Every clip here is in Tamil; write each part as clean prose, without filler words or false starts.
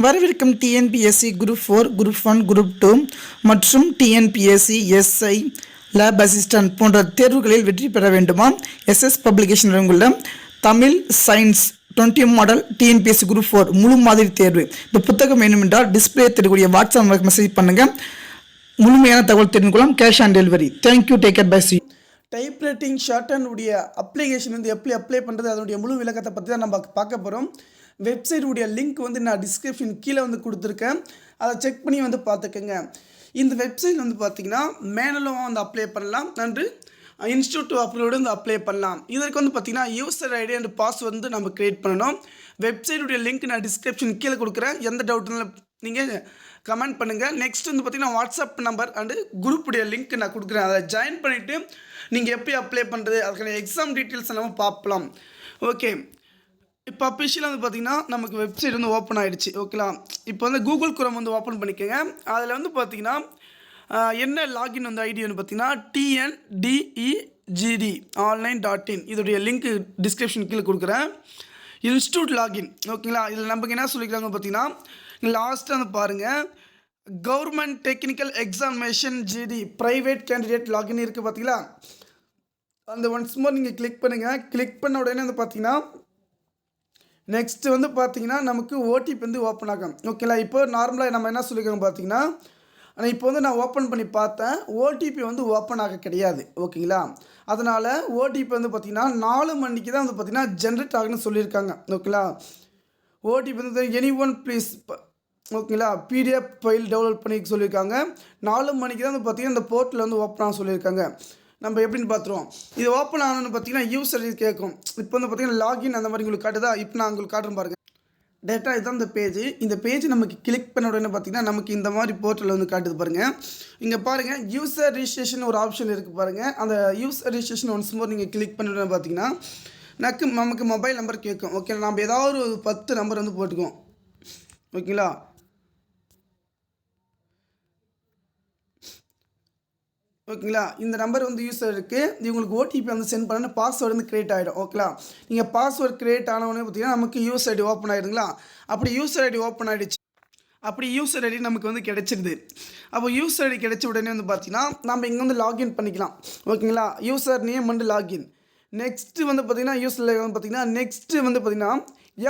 வரவிருக்கும் டிஎன்பிஎஸ்சி குரூப் 4, குரூப் 1, குரூப் 2 மற்றும் டிஎன்பிஎஸ்சி எஸ்ஐ லேப் அசிஸ்டன்ட் போன்ற தேர்வுகளில் வெற்றி பெற வேண்டுமா? எஸ்எஸ் பப்ளிகேஷன் உள்ள Tamil science 20 model TNPSC group 4 முழு மாதிரி தேர்வு. இந்த புத்தகம் வேண்டுமென்றால் டிஸ்பிளே தெரியக்கூடிய வாட்ஸ்அப் நம்பருக்கு மெசேஜ் பண்ணுங்கள். முழுமையான தகவல் தெரிந்து கொள்ளலாம். Cash on delivery. Thank you. Take care. Bye. சி. டைப்ரைட்டிங் ஷார்ட்ஹேண்ட் உடைய அப்ளிகேஷன் வந்து எப்படி அப்ளை பண்ணுறது, அதனுடைய முழு விளக்கத்தை பற்றி தான் நம்ம பார்க்க போகிறோம். வெப்சைட் உடைய லிங்க் வந்து நான் டிஸ்கிரிப்ஷன் கீழே வந்து கொடுத்துருக்கேன். அதை செக் பண்ணி வந்து பார்த்துக்கோங்க. இந்த வெப்சைட் வந்து பார்த்திங்கன்னா மேனுவலாக வந்து அப்ளை பண்ணலாம் அண்டு இன்ஸ்டியூட் அப்லோடு வந்து அப்ளை பண்ணலாம். இதற்கு வந்து பார்த்திங்கன்னா யூசர் ஐடி அண்ட் பாஸ்வேர்ட் வந்து நம்ம க்ரியேட் பண்ணணும். வெப்சைட்டுடைய லிங்க் நான் டிஸ்கிரிப்ஷன் கீழே கொடுக்குறேன். எந்த டவுட்னாலும் நீங்கள் கமெண்ட் பண்ணுங்கள். நெக்ஸ்ட் வந்து பார்த்திங்கன்னா வாட்ஸ்அப் நம்பர் அண்டு குரூப்புடைய லிங்க் நான் கொடுக்குறேன். அதை ஜாயின் பண்ணிவிட்டு நீங்கள் எப்படி அப்ளை பண்ணுறது, அதுக்கான எக்ஸாம் டீட்டெயில்ஸ் நம்ம பார்க்கலாம். ஓகே, இப்போ அஃபிஷியலாக வந்து பார்த்திங்கன்னா நமக்கு வெப்சைட் வந்து ஓப்பன் ஆகிடுச்சு. ஓகேலா, இப்போ வந்து கூகுள் குரோம் வந்து ஓப்பன் பண்ணிக்கோங்க. அதில் வந்து பார்த்திங்கன்னா என்ன லாகின் வந்து ஐடி வந்து பார்த்திங்கன்னா TNDEGD online.in. இதோடைய லிங்க் டிஸ்கிரிப்ஷன் கீழே கொடுக்குறேன். Institute login. ஓகேங்களா, இதில் நமக்கு என்ன சொல்லிக்கிறாங்க பார்த்திங்கன்னா லாஸ்ட்டாக வந்து பாருங்கள், government technical examination GT private candidate login இருக்குது பார்த்தீங்களா. அந்த ஒன்ஸ் மோர் நீங்கள் கிளிக் பண்ணுங்கள். கிளிக் பண்ண உடனே வந்து பார்த்தீங்கன்னா நெக்ஸ்ட்டு வந்து பார்த்தீங்கன்னா நமக்கு ஓடிபி வந்து ஓப்பன் ஆகும். ஓகேங்களா, இப்போ நார்மலாக நம்ம என்ன சொல்லியிருக்கோங்க பார்த்தீங்கன்னா, ஆனால் இப்போ வந்து நான் ஓப்பன் பண்ணி பார்த்தேன், ஓடிபி வந்து ஓப்பன் ஆக கிடையாது. ஓகேங்களா, அதனால் ஓடிபி வந்து பார்த்திங்கன்னா 4 மணிக்கு தான் வந்து பார்த்திங்கன்னா ஜென்ரேட் ஆகுன்னு சொல்லியிருக்காங்க. ஓகேங்களா, ஓடிபி வந்து எனி ஒன் ப்ளீஸ் ஓகேங்களா பிடிஎஃப் ஃபைல் டவுன்லோட் பண்ணி சொல்லியிருக்காங்க. 4 மணிக்கு தான் வந்து பார்த்திங்கன்னா இந்த போர்ட்டில் வந்து ஓப்பன் ஆக சொல்லியிருக்காங்க. நம்ம எப்படின்னு பார்த்துருவோம். இது ஓப்பன் ஆகணும்னு பார்த்தீங்கன்னா யூசர் இது கேட்கும். இப்போ வந்து பார்த்திங்கன்னா லாகின் அந்த மாதிரி உங்களுக்கு காட்டுதா. இப்போ நான் உங்களுக்கு காட்டுறேன் பாருங்கள். டேட்டா இதுதான் இந்த பேஜ். இந்த பேஜ் நமக்கு கிளிக் பண்ண உடனே பார்த்திங்கன்னா நமக்கு இந்த மாதிரி போர்ட்டலில் வந்து காட்டுது பாருங்கள். இங்கே பாருங்கள் யூசர் ரிஜிஸ்ட்ரேஷன் ஒரு ஆப்ஷன் இருக்குது பாருங்கள். அந்த யூசர் ரிஜிஸ்ட்ரேஷன் ஒன்ஸ் மோர் நீங்கள் கிளிக் பண்ண உடனே பார்த்தீங்கன்னா நமக்கு மொபைல் நம்பர் கேட்கும். ஓகே, நம்ம ஏதாவது ஒரு 10 நம்பர் வந்து போட்டுக்குவோம். ஓகேங்களா, ஓகேங்களா, இந்த நம்பர் வந்து யூஸர் இருக்குது. இவங்களுக்கு ஓடிபி வந்து சென்ட் பண்ணணும். பாஸ்வேர்டு வந்து க்ரியேட் ஆகிடும். ஓகேங்களா, நீங்கள் பாஸ்வேர்டு க்ரியேட் ஆனவொடனே பார்த்தீங்கன்னா நமக்கு யூசர் ஐடி ஓப்பன் ஆகிடுங்களா. அப்படி யூசர் ஐடி ஓப்பன் ஆகிடுச்சு. அப்படி யூசர் ஐடி நமக்கு வந்து கிடைச்சிடுது. அப்போ யூசர் ஐடி கிடைச்ச உடனே வந்து பார்த்தீங்கன்னா நம்ம இங்கே வந்து லாகின் பண்ணிக்கலாம். ஓகேங்களா, யூசர் நேம் வந்து லாகின். நெக்ஸ்ட்டு வந்து பார்த்திங்கன்னா யூசர் வந்து பார்த்திங்கன்னா நெக்ஸ்ட்டு வந்து பார்த்திங்கன்னா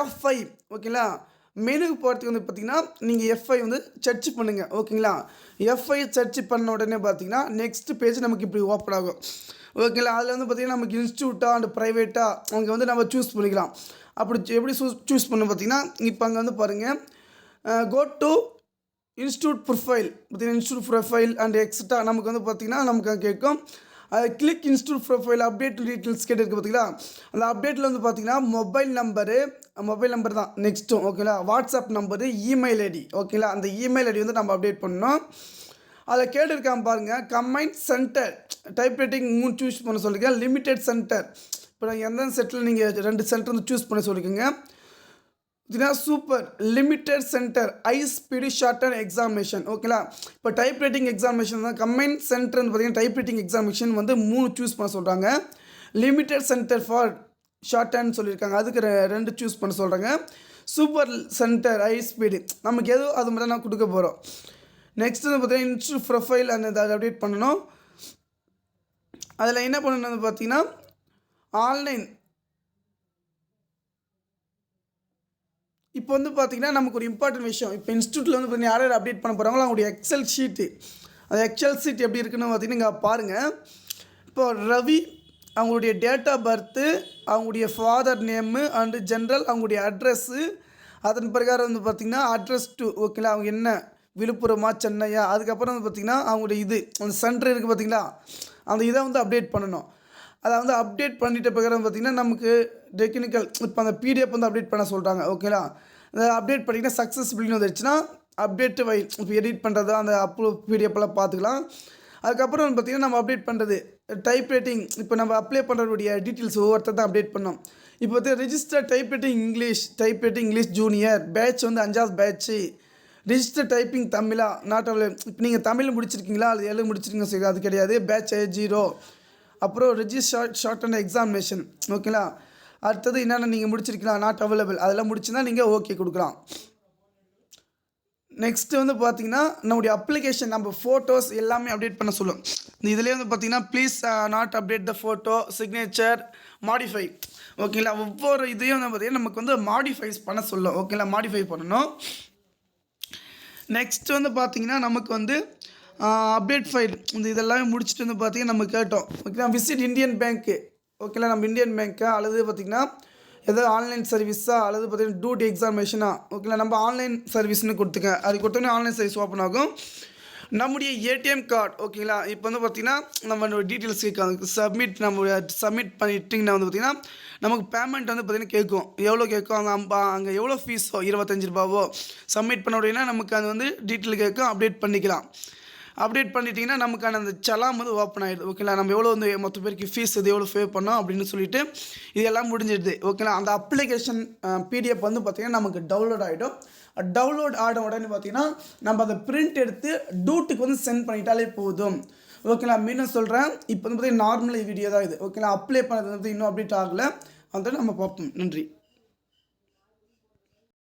F5. ஓகேங்களா, மெனுக்கு போகிறதுக்கு வந்து பார்த்திங்கன்னா நீங்கள் F5 வந்து சர்ச் பண்ணுங்கள். ஓகேங்களா, F5 சர்ச் பண்ண உடனே பார்த்திங்கன்னா நெக்ஸ்ட் பேஜ் நமக்கு இப்படி ஓப்பன் ஆகும். ஓகேங்களா, அதில் வந்து பார்த்திங்கன்னா நமக்கு இன்ஸ்டியூட்டாக அண்ட் ப்ரைவேட்டாக அங்கே வந்து நம்ம சூஸ் பண்ணிக்கலாம். அப்படி எப்படி சூஸ் பண்ண பார்த்திங்கன்னா இப்போ அங்கே வந்து பாருங்கள், கோ டு இன்ஸ்டியூட் ப்ரொஃபைல் பார்த்திங்கன்னா இன்ஸ்டியூட் ப்ரொஃபைல் அண்ட் எக்ஸட்ரா நமக்கு வந்து பார்த்திங்கன்னா நமக்கு கேட்கும். அது click institute profile update details கேட்டிருக்கு பார்த்தீங்களா. அந்த அப்டேட்டில் வந்து பார்த்திங்கன்னா மொபைல் நம்பர் தான் நெக்ஸ்ட்டும். ஓகேங்களா, வாட்ஸ்அப் நம்பரு, இமெயில் ஐடி. ஓகேங்களா, அந்த இமெயில் ஐடி வந்து நம்ம அப்டேட் பண்ணணும். அதில் கேட்டிருக்காம பாருங்கள், கம்பைன் சென்டர் டைப்ரைட்டிங் 3 சூஸ் பண்ண சொல்லியிருக்கேன். லிமிடெட் சென்டர் இப்போ நான் எந்த செட்டில் நீங்கள் 2 சென்டர் வந்து சூஸ் பண்ண சொல்லியிருக்கீங்க. இதுனா super limited centre high speed shorthand examination. ஓகேங்களா, இப்போ டைப்ரைட்டிங் எக்ஸாமினேஷன் தான் கம்பைன் சென்டர் பார்த்தீங்கன்னா டைப்ரைட்டிங் எக்ஸாமினேஷன் வந்து 3 சூஸ் பண்ண சொல்கிறாங்க. லிமிட்டட் சென்டர் ஃபார் ஷார்ட்ஹேண்ட் சொல்லியிருக்காங்க, அதுக்கு 2 சூஸ் பண்ண சொல்கிறாங்க. சூப்பர் சென்டர் ஹை ஸ்பீடு நமக்கு எதுவும் அது மாதிரி நான் கொடுக்க போகிறோம். நெக்ஸ்ட் வந்து பார்த்தீங்கன்னா இன்ஸ்டியூட் ப்ரொஃபைல் அந்த அதை அப்டேட் பண்ணணும். அதில் என்ன பண்ணணும் பார்த்தீங்கன்னா ஆன்லைன். இப்போ வந்து பார்த்திங்கன்னா நமக்கு ஒரு இம்பார்ட்டன்ட் விஷயம், இப்போ இன்ஸ்டியூட்டில் வந்து பார்த்தீங்கன்னா யார் அப்டேட் பண்ண போகிறாங்களோ அவங்களுடைய எக்ஸல் ஷீட்டு, அந்த எக்ஸல் ஷீட் எப்படி இருக்குன்னு பார்த்தீங்கன்னா இங்கே பாருங்கள். இப்போ ரவி அவங்களுடைய டேட் ஆஃப் பர்த்து, அவங்களுடைய ஃபாதர் நேமு அண்டு ஜென்ரல், அவங்களுடைய அட்ரெஸ்ஸு, அதன் பிரகாரம் வந்து பார்த்திங்கன்னா அட்ரஸ் டு. ஓகேங்களா, அவங்க என்ன விழுப்புரமா சென்னையா, அதுக்கப்புறம் வந்து பார்த்திங்கன்னா அவங்களுடைய இது அந்த சென்டர் இருக்குது பார்த்திங்களா, அந்த இதை வந்து அப்டேட் பண்ணணும். அதை வந்து அப்டேட் பண்ணிட்ட பிரகாரம் பார்த்திங்கன்னா நமக்கு டெக்னிக்கல் இப்போ அந்த பிடிஎஃப் வந்து அப்டேட் பண்ண சொல்கிறாங்க. ஓகேங்களா, அதை அப்டேட் பண்ணிங்கன்னா சக்ஸஸ்ஃபுல்னு வந்துடுச்சுன்னா அப்டேட்டு இப்போ எடிட் பண்ணுறது அந்த பிடிஎஃப்லாம் பார்த்துக்கலாம். அதுக்கப்புறம் வந்து பார்த்திங்கன்னா நம்ம அப்டேட் பண்ணுறது டைப்ரைட்டிங். இப்போ நம்ம அப்ளை பண்ணுறதுடைய டீட்டெயில்ஸ் ஒவ்வொருத்தர் தான் அப்டேட் பண்ணோம். இப்போ வந்து register typewriting English junior batch வந்து 5வது பேட்ச்சு. ரிஜிஸ்டர் டைப்பிங் தமிழா நாட் அவைலபிள். இப்போ நீங்கள் தமிழ் முடிச்சிருக்கீங்களா அது எழுத முடிச்சிருக்கீங்க சரி, அது கிடையாது. பேட்ச் 0. அப்புறம் ரெஜிஸ்டர் ஷார்ட்ஹேண்ட் எக்ஸாமினேஷன். ஓகேங்களா, அடுத்தது என்னென்ன நீங்கள் முடிச்சிருக்கலாம் நாட் அவைலபிள், அதெல்லாம் முடிச்சுன்னா நீங்கள் ஓகே கொடுக்கலாம். நெக்ஸ்ட்டு வந்து பார்த்தீங்கன்னா நம்முடைய அப்ளிகேஷன் நம்ம ஃபோட்டோஸ் எல்லாமே அப்டேட் பண்ண சொல்லும். இந்த இதிலே வந்து பார்த்தீங்கன்னா please not update the photo signature modify ஓகேங்களா. ஒவ்வொரு இதையும் வந்து பார்த்தீங்கன்னா நமக்கு வந்து மாடிஃபைஸ் பண்ண சொல்லும் ஓகேங்களா. மாடிஃபை பண்ணணும். நெக்ஸ்ட் வந்து பார்த்தீங்கன்னா நமக்கு வந்து அப்டேட் ஃபைல் இந்த இதெல்லாமே முடிச்சுட்டு வந்து பார்த்தீங்கன்னா நம்ம கேட்டோம் ஓகேங்களா. விசிட் இந்தியன் பேங்க்கு ஓகேங்களா. நம்ம இந்தியன் பேங்க்கா அல்லது பார்த்திங்கன்னா ஏதாவது ஆன்லைன் சர்வீஸா அல்லது பார்த்திங்கன்னா டூட்டி எக்ஸாமினேஷனா ஓகேங்களா. நம்ம ஆன்லைன் சர்வீஸ்னு கொடுத்துக்க அது கொடுத்தோன்னே ஆன்லைன் சர்வீஸ் ஓப்பன் ஆகும். நம்முடைய ஏடிஎம் கார்டு ஓகேங்களா. இப்போ வந்து பார்த்திங்கன்னா நம்ம டீட்டெயில்ஸ் கேட்காங்க சப்மிட் பண்ணிட்டிங்கன்னா வந்து பார்த்திங்கன்னா நமக்கு பேமெண்ட் வந்து பார்த்திங்கன்னா கேட்கும். எவ்வளோ கேட்கும் அங்கே எவ்வளோ ஃபீஸோ 25 ரூபாவோ சப்மிட் பண்ண அப்படின்னா நமக்கு அது வந்து டீட்டெயில் கேட்கும். அப்டேட் பண்ணிக்கலாம். அப்டேட் பண்ணிட்டீங்கன்னா நமக்கான அந்த சலாம் வந்து ஓப்பன் ஆகிடுது ஓகேங்களா. நம்ம எவ்வளோ வந்து மொத்த பேருக்கு ஃபீஸ் இது எவ்வளோ பே பண்ணோம் அப்படின்னு சொல்லிட்டு இதெல்லாம் முடிஞ்சிடுது ஓகேங்களா. அந்த அப்ளிகேஷன் பிடிஎஃப் வந்து பார்த்திங்கன்னா நமக்கு டவுன்லோட் ஆகிடும். டவுன்லோட் ஆன உடனே பார்த்திங்கன்னா நம்ம அதை பிரிண்ட் எடுத்து டூட்டுக்கு வந்து சென்ட் பண்ணிட்டாலே போதும் ஓகேங்களா. மீண்டும் சொல்கிறேன், இப்போ வந்து பார்த்திங்கன்னா நார்மல் வீடியோ தான் இது ஓகேங்களா. அப்ளை பண்ணுறது வந்து இன்னும் அப்டேட் ஆகலை, அதை நம்ம பார்ப்போம். நன்றி.